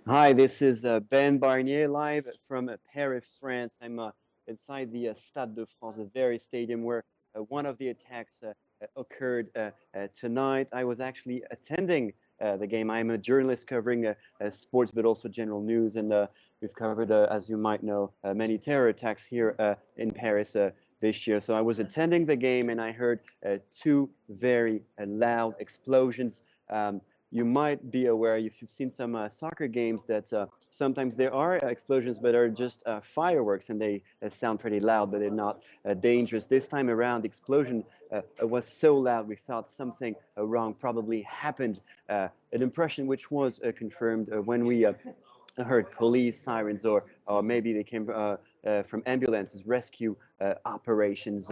Hi, this is Ben Barnier live from Paris, France. I'm inside the Stade de France, the very stadium where one of the attacks occurred tonight. I was actually attending the game. I'm a journalist covering sports, but also general news, and we've covered, as you might know, many terror attacks here in Paris this year. So I was attending the game, and I heard two very loud explosions. You might be aware if you've seen some soccer games that sometimes there are explosions but are just fireworks and they sound pretty loud but they're not dangerous. This time around the explosion was so loud we thought something wrong probably happened, an impression which was confirmed when we heard police sirens or maybe they came from ambulances, rescue operations.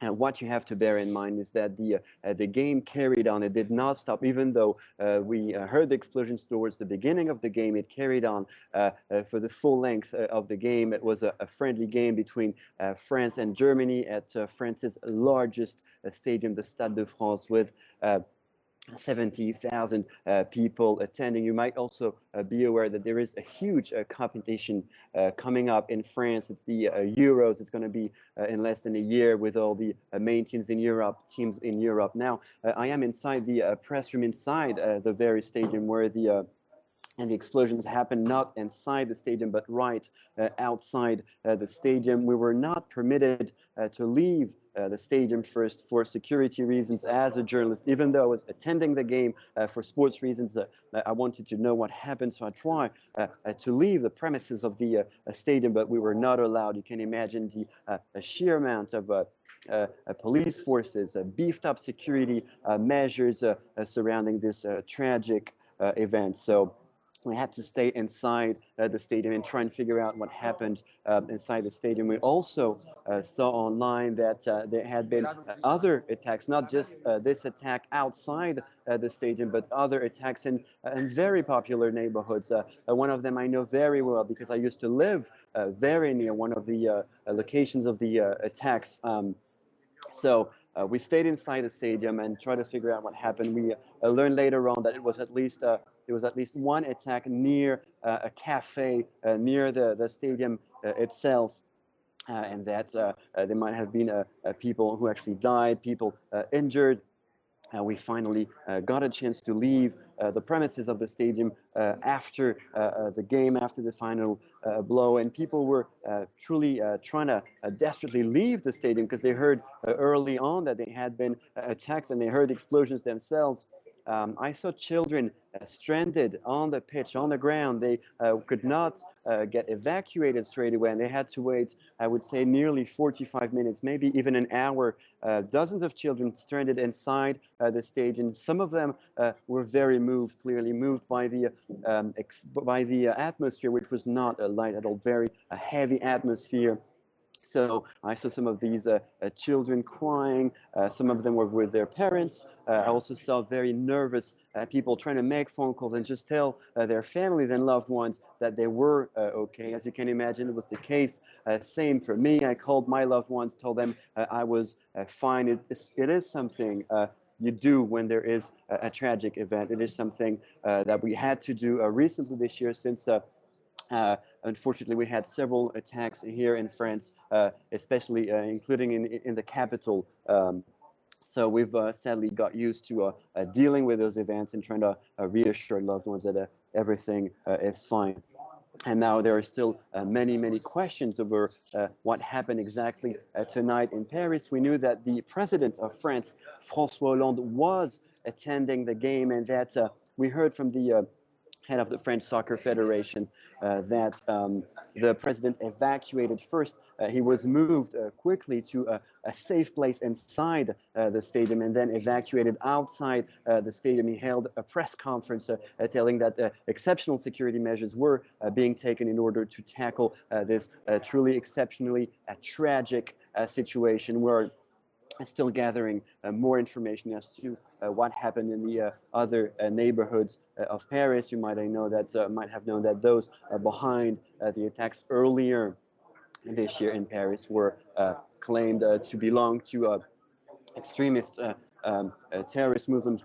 And what you have to bear in mind is that the game carried on. It did not stop, even though we heard the explosions towards the beginning of the game. It carried on for the full length of the game. It was a friendly game between France and Germany at France's largest stadium, the Stade de France, with 70,000 people attending. You might also be aware that there is a huge competition coming up in France. It's the Euros. It's going to be in less than a year with all the main teams in Europe. Now, I am inside the press room inside the very stadium where the explosions happened not inside the stadium but right outside the stadium. We were not permitted to leave the stadium first for security reasons as a journalist. Even though I was attending the game for sports reasons, I wanted to know what happened, so I tried to leave the premises of the stadium, but we were not allowed. You can imagine the sheer amount of police forces, beefed up security measures surrounding this tragic event. So we had to stay inside the stadium and try and figure out what happened inside the stadium. We also saw online that there had been other attacks, not just this attack outside the stadium, but other attacks in very popular neighborhoods. One of them I know very well because I used to live very near one of the locations of the attacks. So we stayed inside the stadium and tried to figure out what happened. We learned later on that it was at least there was at least one attack near a cafe near the stadium itself. And that there might have been people who actually died, people injured. We finally got a chance to leave the premises of the stadium after the game, after the final blow, and people were truly trying to desperately leave the stadium because they heard early on that they had been attacked and they heard explosions themselves. I saw children stranded on the pitch, on the ground. They could not get evacuated straight away, and they had to wait, I would say, nearly 45 minutes, maybe even an hour. Dozens of children stranded inside the stage, and some of them were very moved, clearly moved by the atmosphere, which was not light at all, very heavy atmosphere. So I saw some of these children crying. Some of them were with their parents. I also saw very nervous people trying to make phone calls and just tell their families and loved ones that they were okay. As you can imagine, it was the case. Same for me. I called my loved ones, told them I was fine. It is something you do when there is a tragic event. It is something that we had to do recently this year since unfortunately, we had several attacks here in France, especially including in the capital. So we've sadly got used to dealing with those events and trying to reassure loved ones that everything is fine. And now there are still many, many questions over what happened exactly tonight in Paris. We knew that the president of France, François Hollande, was attending the game, and that we heard from the head of the French Soccer Federation that the president evacuated first. He was moved quickly to a safe place inside the stadium and then evacuated outside the stadium. He held a press conference telling that exceptional security measures were being taken in order to tackle this truly exceptionally tragic situation where still gathering more information as to what happened in the other neighborhoods of Paris. You might have known that those behind the attacks earlier this year in Paris were claimed to belong to extremist terrorist Muslim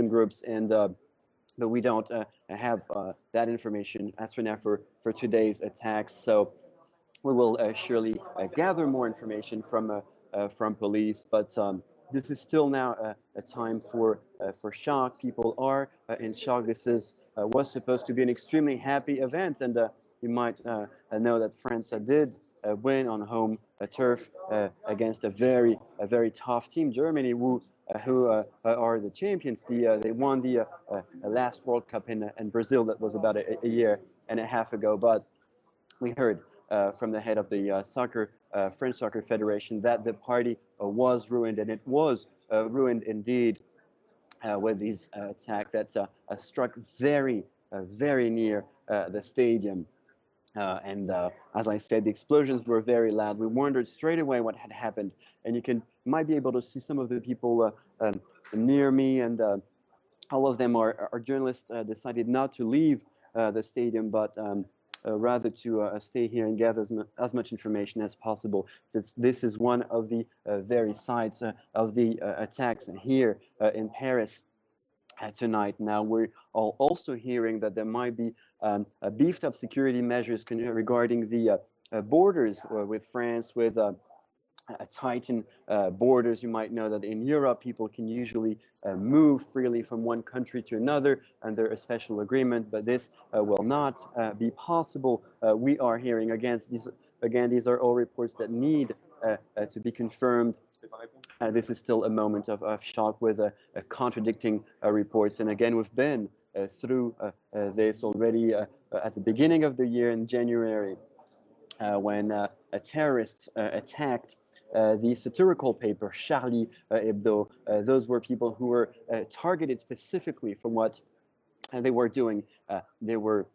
groups, and but we don't have that information as for now for today's attacks. So we will surely gather more information from police, but this is still now a time for shock. People are in shock. This was supposed to be an extremely happy event, and you might know that France did win on home turf against a very tough team, Germany, who are the champions. They won the last World Cup in Brazil. That was about a year and a half ago, but we heard from the head of the French Soccer Federation that the party was ruined, and it was ruined indeed with these attack that struck very near the stadium. And as I said, the explosions were very loud. We wondered straight away what had happened, and might be able to see some of the people near me, and all of them are journalists. Decided not to leave the stadium, but rather to stay here and gather as much information as possible, since this is one of the very sites of the attacks here in Paris tonight. Now, we're also hearing that there might be beefed up security measures regarding the borders with France, with tighten borders. You might know that in Europe, people can usually move freely from one country to another under a special agreement, but this will not be possible. We are hearing against these are all reports that need to be confirmed. This is still a moment of shock with contradicting reports. And again, we've been through this already at the beginning of the year in January, when terrorists attacked the satirical paper Charlie Hebdo. Those were people who were targeted specifically for what they were doing. They were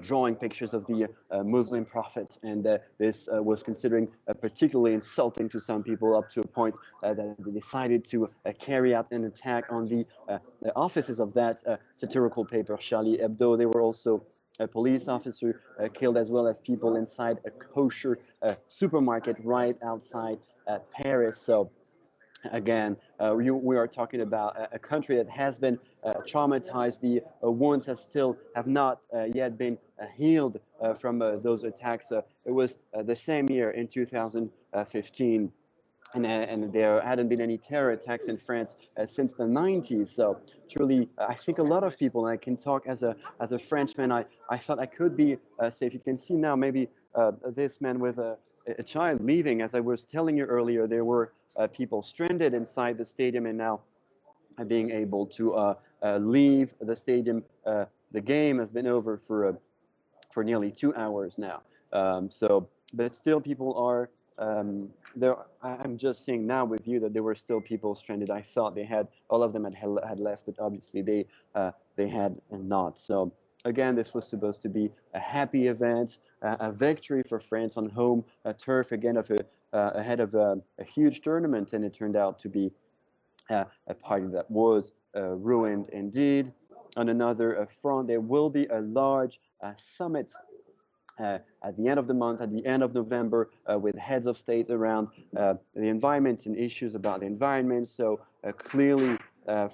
drawing pictures of the Muslim prophet, and this was considering particularly insulting to some people, up to a point that they decided to carry out an attack on the offices of that satirical paper Charlie Hebdo. There were also a police officer killed, as well as people inside a kosher supermarket right outside Paris. So again, we are talking about a country that has been traumatized. The wounds have not yet been healed from those attacks. It was the same year in 2015. And there hadn't been any terror attacks in France since the 90s. So truly, I think a lot of people, and I can talk as a Frenchman, I thought I could be safe. You can see now maybe this man with a child leaving. As I was telling you earlier, there were people stranded inside the stadium, and now being able to leave the stadium. The game has been over for nearly 2 hours now. But still, people are there. I'm just seeing now with you that there were still people stranded. I thought all of them had left, but obviously they had not. So again, this was supposed to be a happy event, a victory for France on home turf, again ahead of a huge tournament, and it turned out to be a party that was ruined indeed. On another front, there will be a large summit at the end of the month, at the end of November, with heads of state around the environment and issues about the environment. So clearly,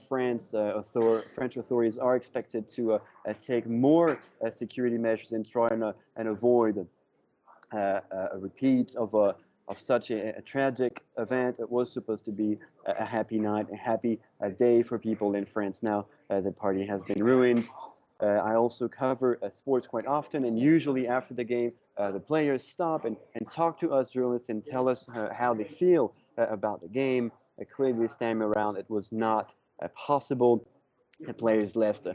French authorities are expected to take more security measures and try and avoid a repeat of such a tragic event. It was supposed to be a happy night, a happy day for people in France. Now the party has been ruined. I also cover sports quite often, and usually after the game, the players stop and talk to us journalists and tell us how they feel about the game. Clearly, this time around, it was not possible. The players left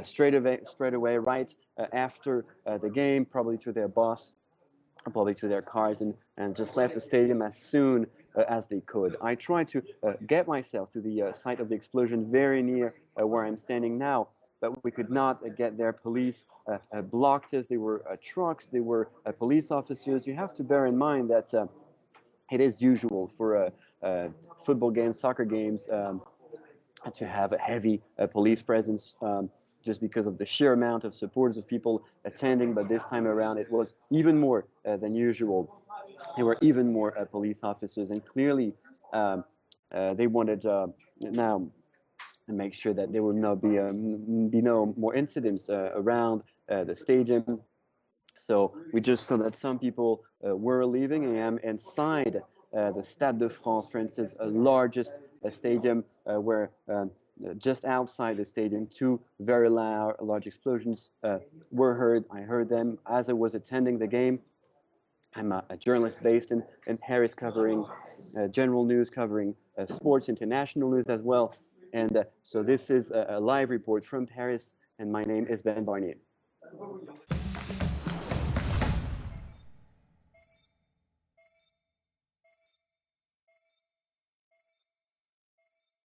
straight away, right after the game, probably to their bus, probably to their cars, and just left the stadium as soon as they could. I tried to get myself to the site of the explosion, very near where I'm standing now, but we could not get there. Police blocked us. There were trucks. There were police officers. You have to bear in mind that it is usual for football games, soccer games, to have a heavy police presence, just because of the sheer amount of supporters of people attending. But this time around, it was even more than usual. There were even more police officers, and clearly they wanted now and make sure that there will not be no more incidents around the stadium. So we just saw that some people were leaving, and I'm inside the Stade de France, for instance, a largest stadium where just outside the stadium, two very large explosions were heard. I heard them as I was attending the game. I'm a journalist based in Paris, covering general news, covering sports, international news as well. And so this is a live report from Paris, and my name is Ben Barnier.